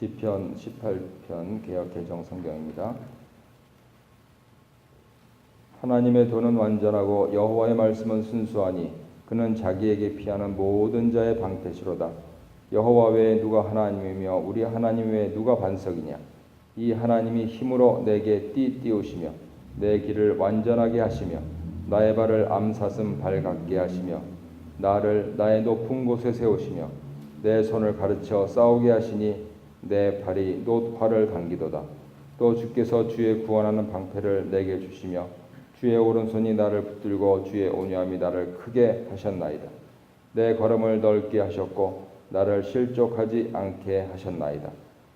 시편 18편 개역 개정 성경입니다. 하나님의 도는 완전하고 여호와의 말씀은 순수하니 그는 자기에게 피하는 모든 자의 방패시로다. 여호와 외에 누가 하나님이며 우리 하나님 외에 누가 반석이냐. 이 하나님이 힘으로 내게 띠띠우시며 내 길을 완전하게 하시며 나의 발을 암사슴 발 같게 하시며 나를 나의 높은 곳에 세우시며 내 손을 가르쳐 싸우게 하시니 내 발이 놋활을 당기도다. 또 주께서 주의 구원하는 방패를 내게 주시며 주의 오른손이 나를 붙들고 주의 온유함이 나를 크게 하셨나이다. 내 걸음을 넓게 하셨고 나를 실족하지 않게 하셨나이다.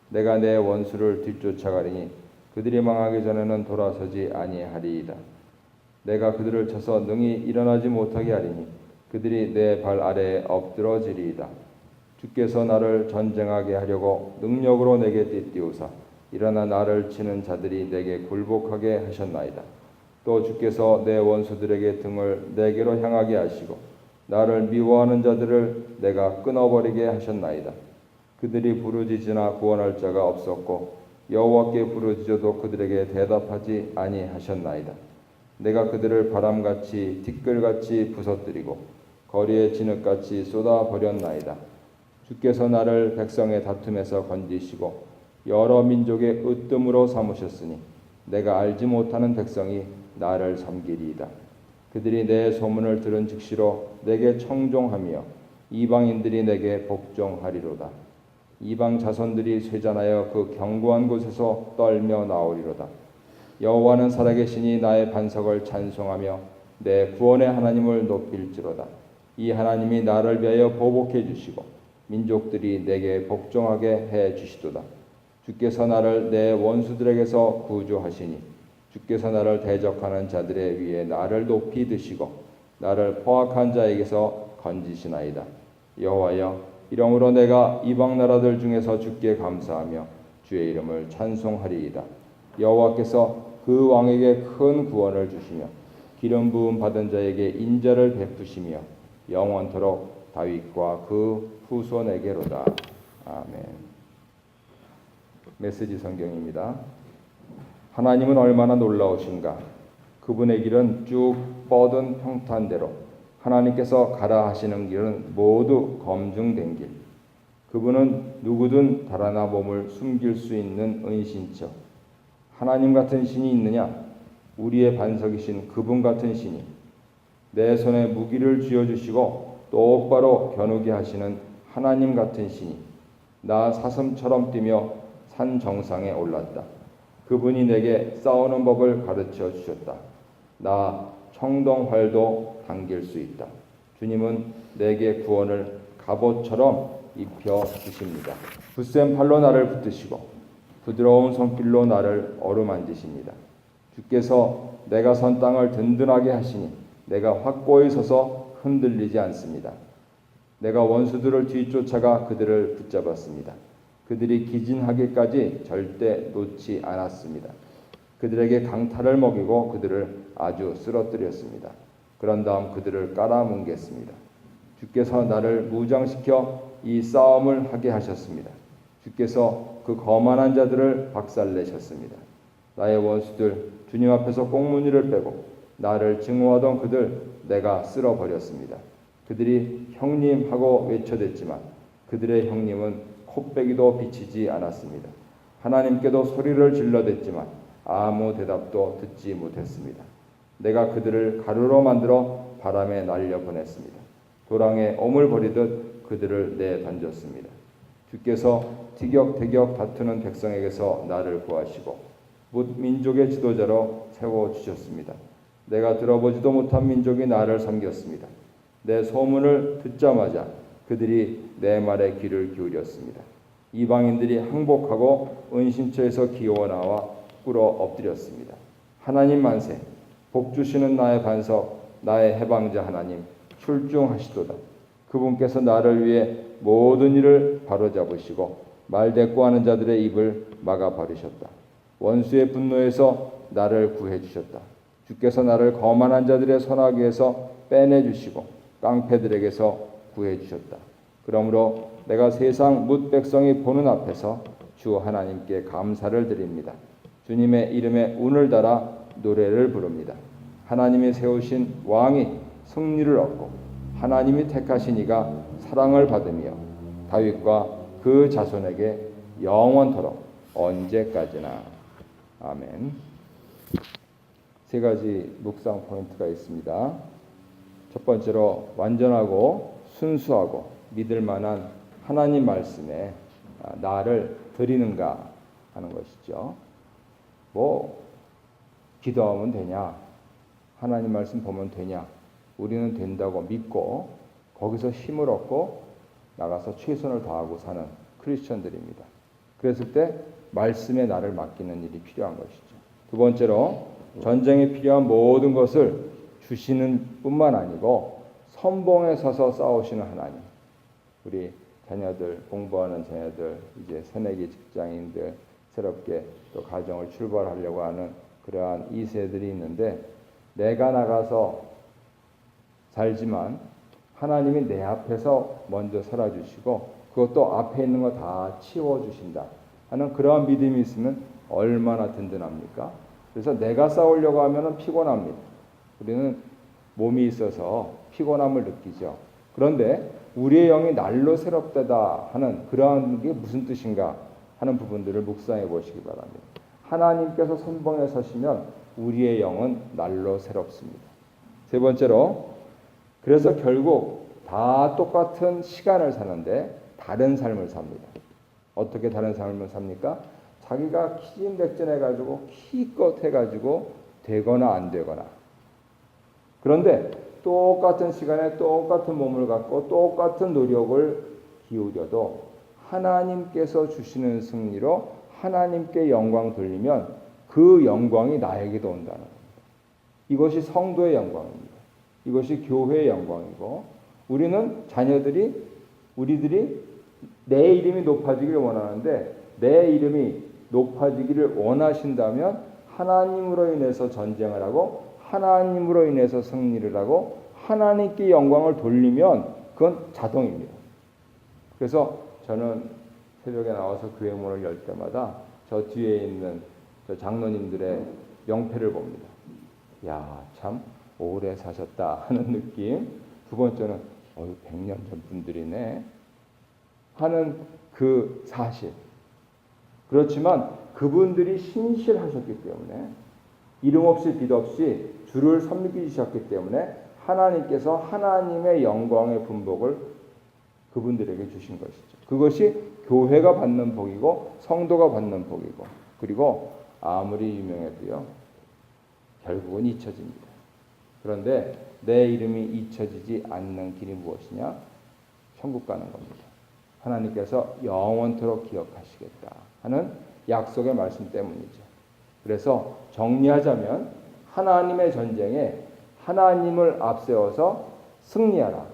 내가 내 원수를 뒤쫓아가리니 그들이 망하기 전에는 돌아서지 아니하리이다. 내가 그들을 쳐서 능히 일어나지 못하게 하리니 그들이 내 발 아래에 엎드러지리이다. 주께서 나를 전쟁하게 하려고 능력으로 내게 띠띠우사 일어나 나를 치는 자들이 내게 굴복하게 하셨나이다. 또 주께서 내 원수들에게 등을 내게로 향하게 하시고 나를 미워하는 자들을 내가 끊어버리게 하셨나이다. 그들이 부르짖으나 구원할 자가 없었고 여호와께 부르짖어도 그들에게 대답하지 아니하셨나이다. 내가 그들을 바람같이 티끌같이 부서뜨리고 거리에 진흙같이 쏟아버렸나이다. 주께서 나를 백성의 다툼에서 건지시고 여러 민족의 으뜸으로 삼으셨으니 내가 알지 못하는 백성이 나를 섬기리이다. 그들이 내 소문을 들은 즉시로 내게 청종하며 이방인들이 내게 복종하리로다. 이방 자손들이 쇠잔하여 그 견고한 곳에서 떨며 나오리로다. 여호와는 살아계시니 나의 반석을 찬송하며 내 구원의 하나님을 높일지로다. 이 하나님이 나를 위하여 보복해 주시고 민족들이 내게 복종하게 해 주시도다. 주께서 나를 내 원수들에게서 구주하시니 주께서 나를 대적하는 자들의 위에 나를 높이 드시고 나를 포악한 자에게서 건지시나이다. 여호와여, 이러므로 내가 이방 나라들 중에서 주께 감사하며 주의 이름을 찬송하리이다. 여호와께서 그 왕에게 큰 구원을 주시며 기름 부음 받은 자에게 인자를 베푸시며 영원토록 다윗과 그 후손에게로다. 아멘. 메시지 성경입니다. 하나님은 얼마나 놀라우신가. 그분의 길은 쭉 뻗은 평탄대로 하나님께서 가라 하시는 길은 모두 검증된 길. 그분은 누구든 달아나 몸을 숨길 수 있는 은신처. 하나님 같은 신이 있느냐? 우리의 반석이신 그분 같은 신이 내 손에 무기를 쥐어주시고 똑바로 겨누게 하시는 하나님 같은 신이 나 사슴처럼 뛰며 산 정상에 올랐다. 그분이 내게 싸우는 법을 가르쳐 주셨다. 나 청동활도 당길 수 있다. 주님은 내게 구원을 갑옷처럼 입혀 주십니다. 굳센 팔로 나를 붙드시고 부드러운 손길로 나를 어루만지십니다. 주께서 내가 선 땅을 든든하게 하시니 내가 확고히 서서 흔들리지 않습니다. 내가 원수들을 뒤쫓아가 그들을 붙잡았습니다. 그들이 기진하기까지 절대 놓지 않았습니다. 그들에게 강탈을 먹이고 그들을 아주 쓰러뜨렸습니다. 그런 다음 그들을 깔아뭉갰습니다. 주께서 나를 무장시켜 이 싸움을 하게 하셨습니다. 주께서 그 거만한 자들을 박살내셨습니다. 나의 원수들 주님 앞에서 꽁무니를 빼고 나를 증오하던 그들 내가 쓸어버렸습니다. 그들이 형님하고 외쳐댔지만 그들의 형님은 코빼기도 비치지 않았습니다. 하나님께도 소리를 질러댔지만 아무 대답도 듣지 못했습니다. 내가 그들을 가루로 만들어 바람에 날려보냈습니다. 도랑에 오물버리듯 그들을 내던졌습니다. 주께서 티격태격 다투는 백성에게서 나를 구하시고 뭇 민족의 지도자로 세워주셨습니다. 내가 들어보지도 못한 민족이 나를 섬겼습니다. 내 소문을 듣자마자 그들이 내 말에 귀를 기울였습니다. 이방인들이 항복하고 은신처에서 기어나와 꿇어 엎드렸습니다. 하나님 만세, 복 주시는 나의 반석, 나의 해방자 하나님, 출중하시도다. 그분께서 나를 위해 모든 일을 바로잡으시고 말대꾸하는 자들의 입을 막아버리셨다. 원수의 분노에서 나를 구해주셨다. 주께서 나를 거만한 자들의 손아귀에서 빼내주시고 깡패들에게서 구해주셨다. 그러므로 내가 세상 뭇 백성이 보는 앞에서 주 하나님께 감사를 드립니다. 주님의 이름에 운을 달아 노래를 부릅니다. 하나님이 세우신 왕이 승리를 얻고 하나님이 택하신 이가 사랑을 받으며 다윗과 그 자손에게 영원토록 언제까지나. 아멘. 세 가지 묵상 포인트가 있습니다. 첫 번째로 완전하고 순수하고 믿을 만한 하나님 말씀에 나를 드리는가 하는 것이죠. 기도하면 되냐? 하나님 말씀 보면 되냐? 우리는 된다고 믿고 거기서 힘을 얻고 나가서 최선을 다하고 사는 크리스천들입니다. 그랬을 때 말씀에 나를 맡기는 일이 필요한 것이죠. 두 번째로 전쟁에 필요한 모든 것을 주시는 뿐만 아니고 선봉에 서서 싸우시는 하나님. 우리 자녀들, 공부하는 자녀들, 이제 새내기 직장인들, 새롭게 또 가정을 출발하려고 하는 그러한 2세들이 있는데, 내가 나가서 살지만 하나님이 내 앞에서 먼저 살아주시고 그것도 앞에 있는 거 다 치워주신다 하는 그러한 믿음이 있으면 얼마나 든든합니까? 그래서 내가 싸우려고 하면 피곤합니다. 우리는 몸이 있어서 피곤함을 느끼죠. 그런데 우리의 영이 날로 새롭다다 하는 그러한 게 무슨 뜻인가 하는 부분들을 묵상해 보시기 바랍니다. 하나님께서 선봉에 서시면 우리의 영은 날로 새롭습니다. 세 번째로, 그래서 결국 다 똑같은 시간을 사는데 다른 삶을 삽니다. 어떻게 다른 삶을 삽니까? 자기가 키진백진해가지고 기껏 해가지고 되거나 안 되거나. 그런데 똑같은 시간에 똑같은 몸을 갖고 똑같은 노력을 기울여도 하나님께서 주시는 승리로 하나님께 영광 돌리면 그 영광이 나에게도 온다는 겁니다. 이것이 성도의 영광입니다. 이것이 교회의 영광이고, 우리는 우리들이 내 이름이 높아지기를 원하는데, 내 이름이 높아지기를 원하신다면 하나님으로 인해서 전쟁을 하고 하나님으로 인해서 승리를 하고 하나님께 영광을 돌리면 그건 자동입니다. 그래서 저는 새벽에 나와서 교회 문을 열 때마다 저 뒤에 있는 저 장로님들의 명패를 봅니다. 야, 참 오래 사셨다 하는 느낌. 두 번째는 100년 전 분들이네 하는 그 사실. 그렇지만 그분들이 신실하셨기 때문에, 이름 없이 빛 없이 주를 섬기셨기 때문에 하나님께서 하나님의 영광의 분복을 그분들에게 주신 것이죠. 그것이 교회가 받는 복이고 성도가 받는 복이고, 그리고 아무리 유명해도요 결국은 잊혀집니다. 그런데 내 이름이 잊혀지지 않는 길이 무엇이냐? 천국 가는 겁니다. 하나님께서 영원토록 기억하시겠다 하는 약속의 말씀 때문이죠. 그래서 정리하자면 하나님의 전쟁에 하나님을 앞세워서 승리하라.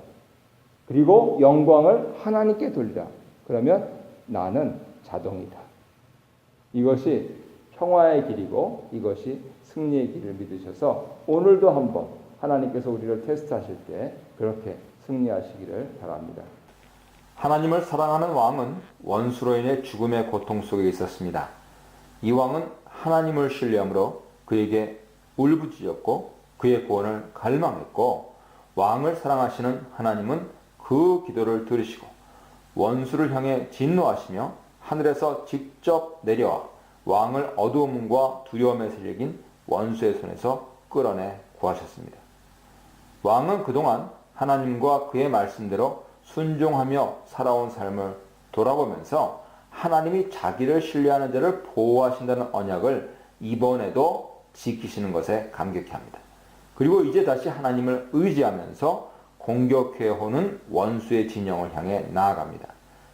그리고 영광을 하나님께 돌리라. 그러면 나는 자동이다. 이것이 평화의 길이고 이것이 승리의 길을 믿으셔서 오늘도 한번 하나님께서 우리를 테스트하실 때 그렇게 승리하시기를 바랍니다. 하나님을 사랑하는 왕은 원수로 인해 죽음의 고통 속에 있었습니다. 이 왕은 하나님을 신뢰함으로 그에게 울부짖었고 그의 구원을 갈망했고, 왕을 사랑하시는 하나님은 그 기도를 들으시고 원수를 향해 진노하시며 하늘에서 직접 내려와 왕을 어두움과 두려움에 새겨진 원수의 손에서 끌어내 구하셨습니다. 왕은 그동안 하나님과 그의 말씀대로 순종하며 살아온 삶을 돌아보면서 하나님이 자기를 신뢰하는 자를 보호하신다는 언약을 이번에도 지키시는 것에 감격해합니다. 그리고 이제 다시 하나님을 의지하면서 공격해오는 원수의 진영을 향해 나아갑니다.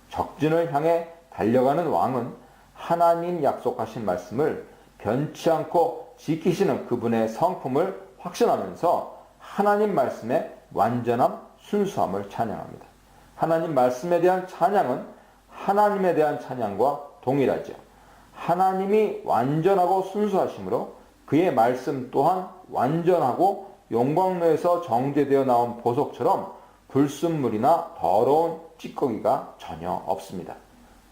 적진을 향해 달려가는 왕은 하나님 약속하신 말씀을 변치 않고 지키시는 그분의 성품을 확신하면서 하나님 말씀의 완전함, 순수함을 찬양합니다. 하나님 말씀에 대한 찬양은 하나님에 대한 찬양과 동일하죠. 하나님이 완전하고 순수하심으로 그의 말씀 또한 완전하고 용광로에서 정제되어 나온 보석처럼 불순물이나 더러운 찌꺼기가 전혀 없습니다.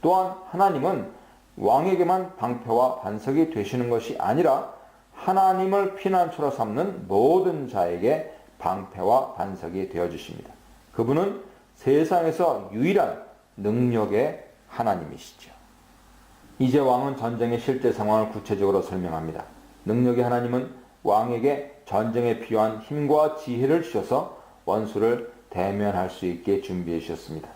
또한 하나님은 왕에게만 방패와 반석이 되시는 것이 아니라 하나님을 피난처로 삼는 모든 자에게 방패와 반석이 되어 주십니다. 그분은 세상에서 유일한 능력의 하나님이시죠. 이제 왕은 전쟁의 실제 상황을 구체적으로 설명합니다. 능력의 하나님은 왕에게 전쟁에 필요한 힘과 지혜를 주셔서 원수를 대면할 수 있게 준비해 주셨습니다.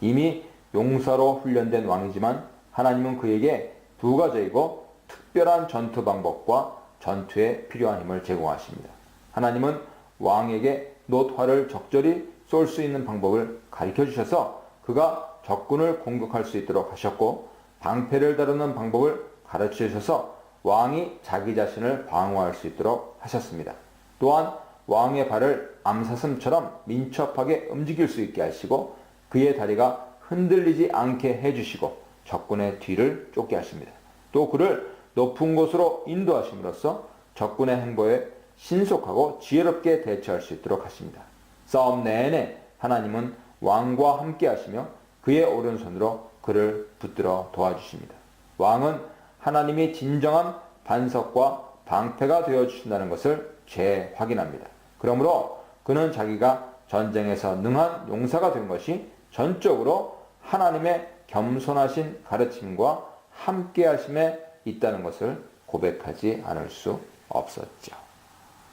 이미 용사로 훈련된 왕이지만 하나님은 그에게 두 가지이고 특별한 전투 방법과 전투에 필요한 힘을 제공하십니다. 하나님은 왕에게 놋화를 적절히 쏠 수 있는 방법을 가르쳐 주셔서 그가 적군을 공격할 수 있도록 하셨고, 방패를 다루는 방법을 가르쳐 주셔서 왕이 자기 자신을 방어할 수 있도록 하셨습니다. 또한 왕의 발을 암사슴처럼 민첩하게 움직일 수 있게 하시고 그의 다리가 흔들리지 않게 해주시고 적군의 뒤를 쫓게 하십니다. 또 그를 높은 곳으로 인도하심으로써 적군의 행보에 신속하고 지혜롭게 대처할 수 있도록 하십니다. 싸움 내내 하나님은 왕과 함께 하시며 그의 오른손으로 그를 붙들어 도와주십니다. 왕은 하나님이 진정한 반석과 방패가 되어주신다는 것을 재확인합니다. 그러므로 그는 자기가 전쟁에서 능한 용사가 된 것이 전적으로 하나님의 겸손하신 가르침과 함께하심에 있다는 것을 고백하지 않을 수 없었죠.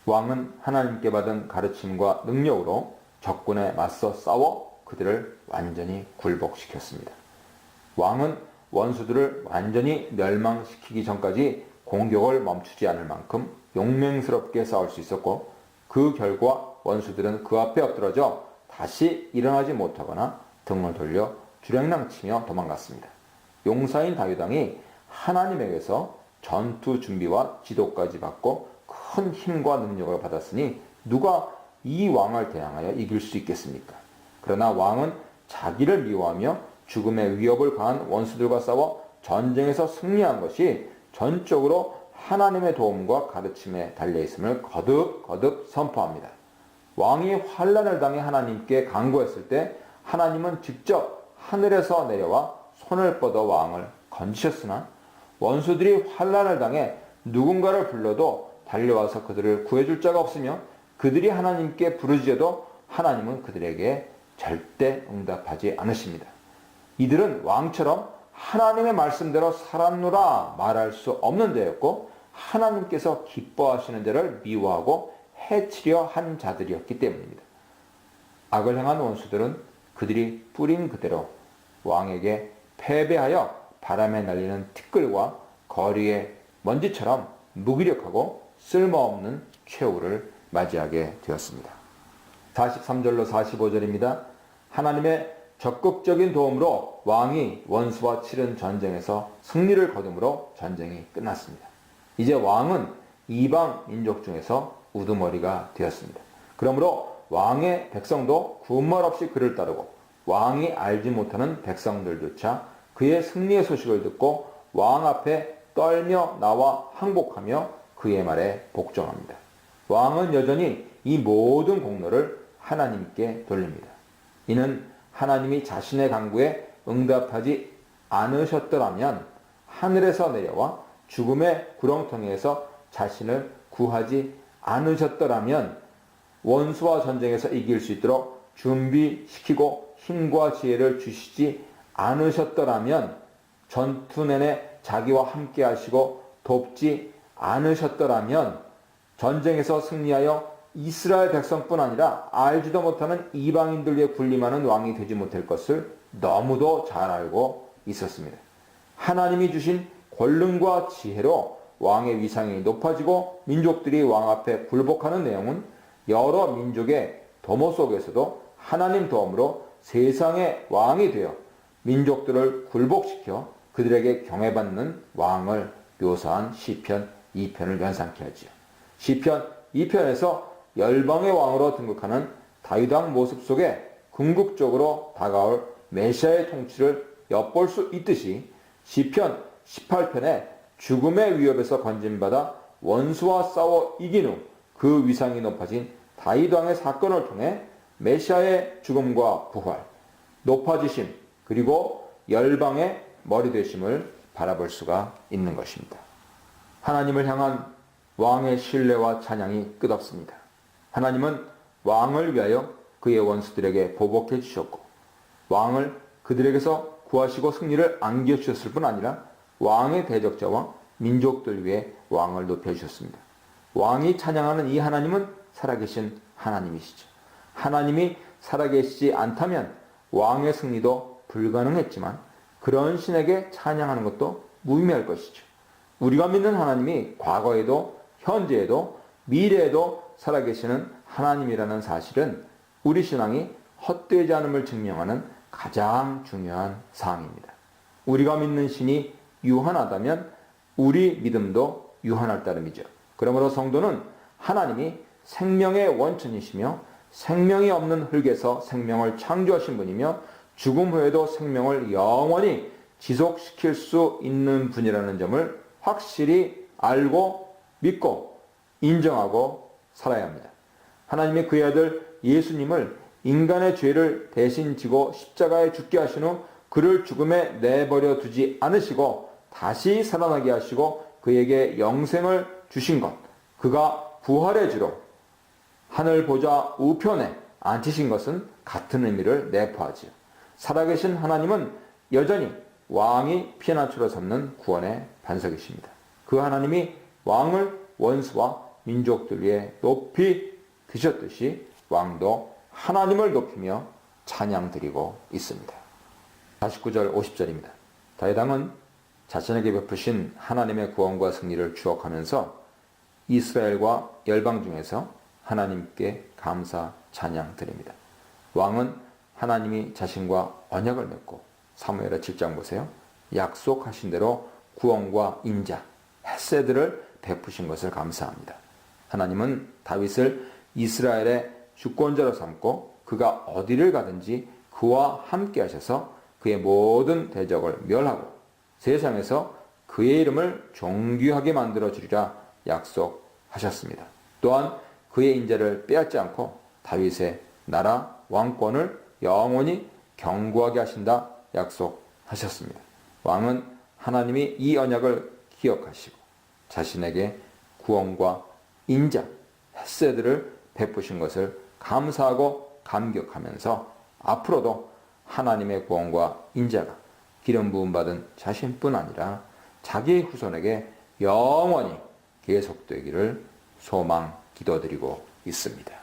왕은 하나님께 받은 가르침과 능력으로 적군에 맞서 싸워 그들을 완전히 굴복시켰습니다. 왕은 원수들을 완전히 멸망시키기 전까지 공격을 멈추지 않을 만큼 용맹스럽게 싸울 수 있었고, 그 결과 원수들은 그 앞에 엎드러져 다시 일어나지 못하거나 등을 돌려 주랭랑치며 도망갔습니다. 용사인 다윗 왕이 하나님에게서 전투 준비와 지도까지 받고 큰 힘과 능력을 받았으니 누가 이 왕을 대항하여 이길 수 있겠습니까? 그러나 왕은 자기를 미워하며 죽음의 위협을 가한 원수들과 싸워 전쟁에서 승리한 것이 전적으로 하나님의 도움과 가르침에 달려있음을 거듭 선포합니다. 왕이 환난을 당해 하나님께 간구했을 때 하나님은 직접 하늘에서 내려와 손을 뻗어 왕을 건지셨으나, 원수들이 환난을 당해 누군가를 불러도 달려와서 그들을 구해줄 자가 없으며 그들이 하나님께 부르짖어도 하나님은 그들에게 절대 응답하지 않으십니다. 이들은 왕처럼 하나님의 말씀대로 살았노라 말할 수 없는 자였고, 하나님께서 기뻐하시는 자를 미워하고 해치려 한 자들이었기 때문입니다. 악을 행한 원수들은 그들이 뿌린 그대로 왕에게 패배하여 바람에 날리는 티끌과 거리의 먼지처럼 무기력하고 쓸모없는 최후를 맞이하게 되었습니다. 43절로 45절입니다. 하나님의 적극적인 도움으로 왕이 원수와 치른 전쟁에서 승리를 거둠으로 전쟁이 끝났습니다. 이제 왕은 이방 민족 중에서 우두머리가 되었습니다. 그러므로 왕의 백성도 군말 없이 그를 따르고 왕이 알지 못하는 백성들조차 그의 승리의 소식을 듣고 왕 앞에 떨며 나와 항복하며 그의 말에 복종합니다. 왕은 여전히 이 모든 공로를 하나님께 돌립니다. 이는 하나님이 자신의 간구에 응답하지 않으셨더라면 하늘에서 내려와 죽음의 구렁텅이에서 자신을 구하지 않으셨더라면 원수와 전쟁에서 이길 수 있도록 준비시키고 힘과 지혜를 주시지 않으셨더라면 전투 내내 자기와 함께 하시고 돕지 않으셨더라면 전쟁에서 승리하여 이스라엘 백성뿐 아니라 알지도 못하는 이방인들 위해 군림하는 왕이 되지 못할 것을 너무도 잘 알고 있었습니다. 하나님이 주신 권능과 지혜로 왕의 위상이 높아지고 민족들이 왕 앞에 굴복하는 내용은 여러 민족의 도모 속에서도 하나님 도움으로 세상의 왕이 되어 민족들을 굴복시켜 그들에게 경외받는 왕을 묘사한 시편 2편을 연상케 하지요. 시편 2편에서 열방의 왕으로 등극하는 다윗 왕 모습 속에 궁극적으로 다가올 메시아의 통치를 엿볼 수 있듯이 시편 18편에 죽음의 위협에서 건진받아 원수와 싸워 이긴 후 그 위상이 높아진 다윗 왕의 사건을 통해 메시아의 죽음과 부활, 높아지심, 그리고 열방의 머리 되심을 바라볼 수가 있는 것입니다. 하나님을 향한 왕의 신뢰와 찬양이 끝없습니다. 하나님은 왕을 위하여 그의 원수들에게 보복해 주셨고 왕을 그들에게서 구하시고 승리를 안겨주셨을 뿐 아니라 왕의 대적자와 민족들 위해 왕을 높여주셨습니다. 왕이 찬양하는 이 하나님은 살아계신 하나님이시죠. 하나님이 살아계시지 않다면 왕의 승리도 불가능했지만 그런 신에게 찬양하는 것도 무의미할 것이죠. 우리가 믿는 하나님이 과거에도 현재에도 미래에도 살아계시는 하나님이라는 사실은 우리 신앙이 헛되지 않음을 증명하는 가장 중요한 사항입니다. 우리가 믿는 신이 유한하다면 우리 믿음도 유한할 따름이죠. 그러므로 성도는 하나님이 생명의 원천이시며 생명이 없는 흙에서 생명을 창조하신 분이며 죽음 후에도 생명을 영원히 지속시킬 수 있는 분이라는 점을 확실히 알고 믿고 인정하고 살아야 합니다. 하나님이 그의 아들 예수님을 인간의 죄를 대신 지고 십자가에 죽게 하신 후 그를 죽음에 내버려 두지 않으시고 다시 살아나게 하시고 그에게 영생을 주신 것, 그가 부활의 주로 하늘 보좌 우편에 앉히신 것은 같은 의미를 내포하지요. 살아계신 하나님은 여전히 왕이 피난처로 삼는 구원의 반석이십니다. 그 하나님이 왕을 원수와 민족들 위해 높이 드셨듯이 왕도 하나님을 높이며 찬양드리고 있습니다. 49절 50절입니다. 다윗왕은 자신에게 베푸신 하나님의 구원과 승리를 추억하면서 이스라엘과 열방 중에서 하나님께 감사 찬양 드립니다. 왕은 하나님이 자신과 언약을 맺고 사무엘하 7장 보세요. 약속하신 대로 구원과 인자, 헤세드를 베푸신 것을 감사합니다. 하나님은 다윗을 이스라엘의 주권자로 삼고 그가 어디를 가든지 그와 함께 하셔서 그의 모든 대적을 멸하고 세상에서 그의 이름을 존귀하게 만들어 주리라 약속하셨습니다. 또한 그의 인자를 빼앗지 않고 다윗의 나라 왕권을 영원히 견고하게 하신다 약속하셨습니다. 왕은 하나님이 이 언약을 기억하시고 자신에게 구원과 인자, 헤세드를 베푸신 것을 감사하고 감격하면서 앞으로도 하나님의 구원과 인자가 기름 부음 받은 자신뿐 아니라 자기의 후손에게 영원히 계속되기를 소망 기도드리고 있습니다.